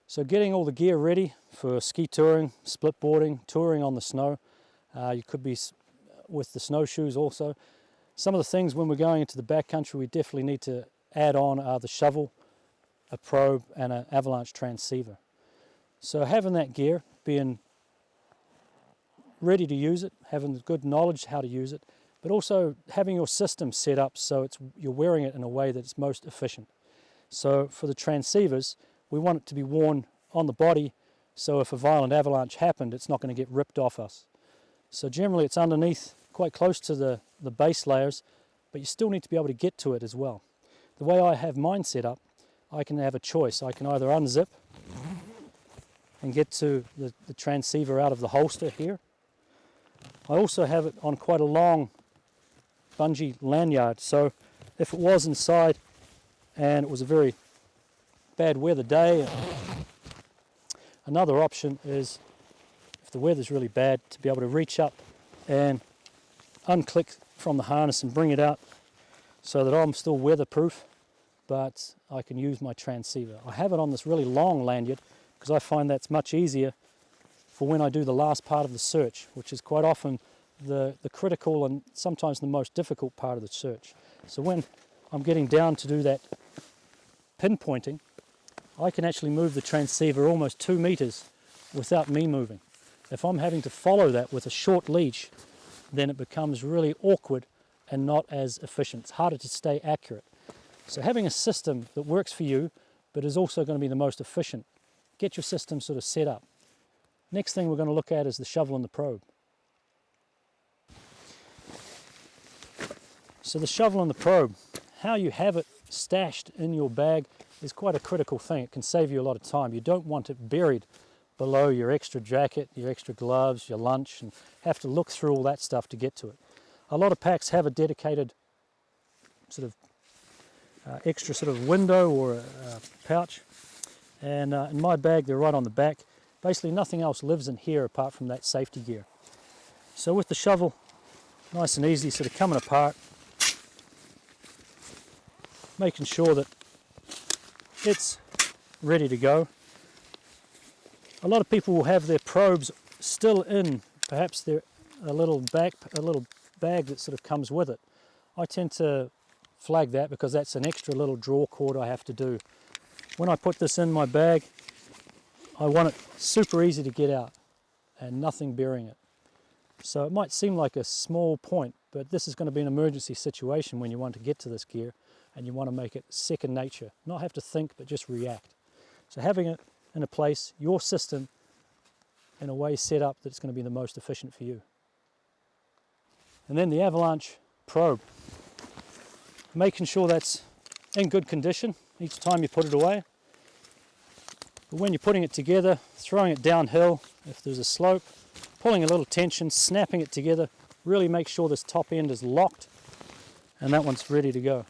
So getting all the gear ready for ski touring, split boarding, touring on the snow. You could be with the snowshoes also. Some of the things when we're going into the backcountry we definitely need to add on are the shovel, a probe and an Avalanche transceiver. So having that gear, being ready to use it, having good knowledge how to use it, but also having your system set up so you're wearing it in a way that's most efficient. So for the transceivers, we want it to be worn on the body so if a violent avalanche happened, it's not going to get ripped off us. So generally it's underneath, quite close to the base layers, but you still need to be able to get to it as well. The way I have mine set up, I can have a choice. I can either unzip and get to the transceiver out of the holster here. I also have it on quite a long bungee lanyard, so if it was inside and it was a very bad weather day, another option is, if the weather's really bad, to be able to reach up and unclick from the harness and bring it out so that I'm still weatherproof, but I can use my transceiver. I have it on this really long lanyard because I find that's much easier for when I do the last part of the search, which is quite often the critical and sometimes the most difficult part of the search. So when I'm getting down to do that pinpointing, I can actually move the transceiver almost 2 meters without me moving. If I'm having to follow that with a short leash, then it becomes really awkward and not as efficient. It's harder to stay accurate. So having a system that works for you, but is also going to be the most efficient, get your system sort of set up. Next thing we're going to look at is the shovel and the probe. So the shovel and the probe, how you have it stashed in your bag is quite a critical thing. It can save you a lot of time. You don't want it buried below your extra jacket, your extra gloves, your lunch, and have to look through all that stuff to get to it. A lot of packs have a dedicated sort of extra sort of window or a pouch, and in my bag they're right on the back. Basically nothing else lives in here apart from that safety gear. So with the shovel, nice and easy, sort of coming apart, making sure that it's ready to go. A lot of people will have their probes still in, perhaps they're a little bag that sort of comes with it. I tend to flag that because that's an extra little draw cord I have to do. When I put this in my bag, I want it super easy to get out and nothing burying it. So it might seem like a small point, but this is going to be an emergency situation when you want to get to this gear and you want to make it second nature, not have to think but just react. So having it in a place, your system in a way set up that it's going to be the most efficient for you. And then the Avalanche probe, making sure that's in good condition each time you put it away. But when you're putting it together, throwing it downhill, if there's a slope, pulling a little tension, snapping it together, really make sure this top end is locked and that one's ready to go.